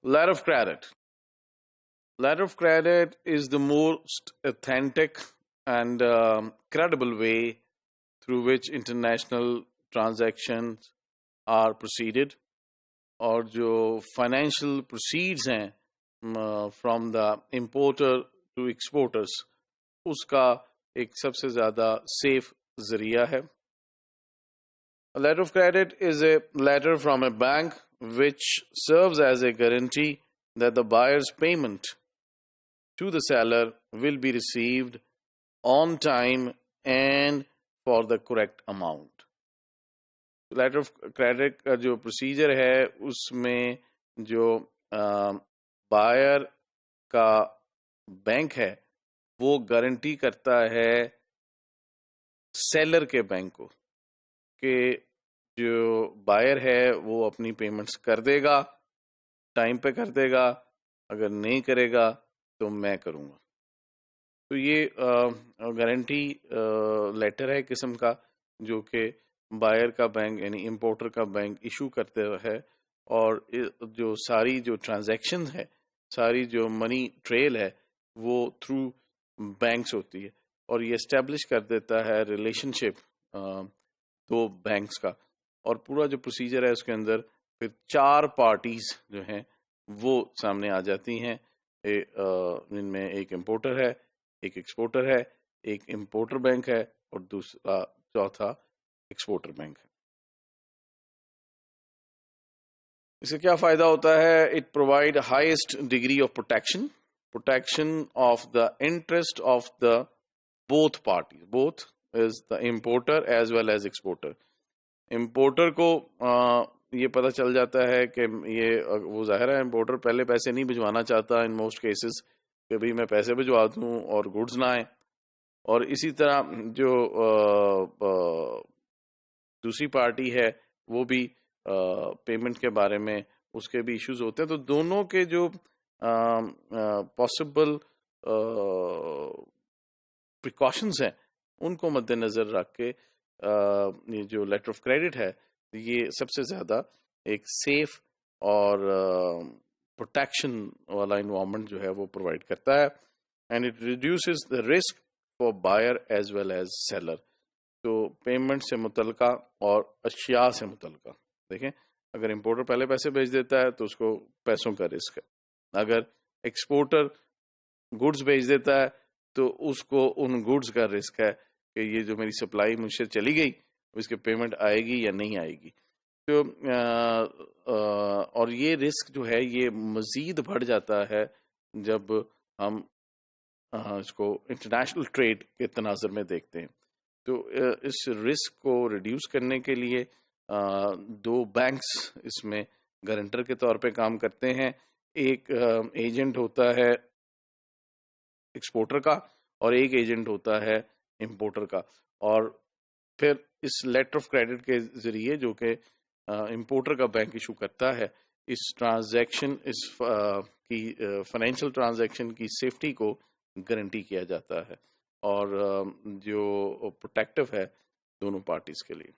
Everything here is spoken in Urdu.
Letter of credit. Letter of credit is the most authentic and credible way through which international transactions are proceeded. اور جو فائنینشیل پروسیڈز ہیں from the importer to exporters, اس کا ایک سب سے زیادہ سیف ذریعہ ہے. Letter of credit is a letter from a bank which serves as a guarantee that the buyer's payment to the seller will be received on time and for the correct amount. Letter of credit کا جو پروسیجر ہے اس میں جو بائر کا بینک ہے وہ گارنٹی کرتا ہے سیلر کے بینک کو کہ جو بائر ہے وہ اپنی پیمنٹس کر دے گا، ٹائم پہ کر دے گا، اگر نہیں کرے گا تو میں کروں گا. تو یہ گارنٹی لیٹر ہے قسم کا جو کہ بائر کا بینک یعنی امپورٹر کا بینک ایشو کرتے ہے، اور جو ساری جو ٹرانزیکشن ہے، ساری جو منی ٹریل ہے وہ تھرو بینکس ہوتی ہے، اور یہ اسٹیبلش کر دیتا ہے ریلیشن شپ دو بینکس کا. اور پورا جو پروسیجر ہے اس کے اندر پھر 4 پارٹیز جو ہیں وہ سامنے آ جاتی ہیں، جن میں ایک امپورٹر ہے، ایک ایکسپورٹر ہے، ایک امپورٹر بینک ہے، اور دوسرا چوتھا ایکسپورٹر بینک ہے. اس سے کیا فائدہ ہوتا ہے؟ It provide highest degree of protection of the interest of the both parties. Both is the importer as well as exporter. Importer کو یہ پتہ چل جاتا ہے کہ یہ وہ ظاہر ہے امپورٹر پہلے پیسے نہیں بھجوانا چاہتا ان موسٹ کیسز کہ بھئی میں پیسے بھجوا دوں اور گڈز نہ آئیں. اور اسی طرح جو دوسری پارٹی ہے وہ بھی پیمنٹ کے بارے میں اس کے بھی ایشوز ہوتے ہیں. تو دونوں کے جو پاسبل پریکاشنز ہیں ان کو مد نظر رکھ کے یہ جو لیٹر آف کریڈٹ ہے یہ سب سے زیادہ ایک سیف اور پروٹیکشن والا انوائرمنٹ جو ہے وہ پرووائڈ کرتا ہے. And it reduces the risk for buyer as well as seller. تو پیمنٹ سے متعلقہ اور اشیاء سے متعلقہ دیکھیں، اگر امپورٹر پہلے پیسے بھیج دیتا ہے تو اس کو پیسوں کا رسک ہے، اگر ایکسپورٹر گڈز بھیج دیتا ہے تو اس کو ان گڈز کا رسک ہے کہ یہ جو میری سپلائی مجھ سے چلی گئی اس کی پیمنٹ آئے گی یا نہیں آئے گی. تو اور یہ رسک جو ہے یہ مزید بڑھ جاتا ہے جب ہم اس کو انٹرنیشنل ٹریڈ کے تناظر میں دیکھتے ہیں. تو اس رسک کو ریڈیوس کرنے کے لیے 2 بینکس اس میں گارنٹر کے طور پہ کام کرتے ہیں. ایک ایجنٹ ہوتا ہے ایکسپورٹر کا اور ایک ایجنٹ ہوتا ہے امپورٹر کا. اور پھر اس لیٹر آف کریڈٹ کے ذریعے جو کہ امپورٹر کا بینک ایشو کرتا ہے، اس ٹرانزیکشن کی فائنینشیل ٹرانزیکشن کی سیفٹی کو گارنٹی کیا جاتا ہے اور جو پروٹیکٹیو ہے دونوں پارٹیز کے لیے.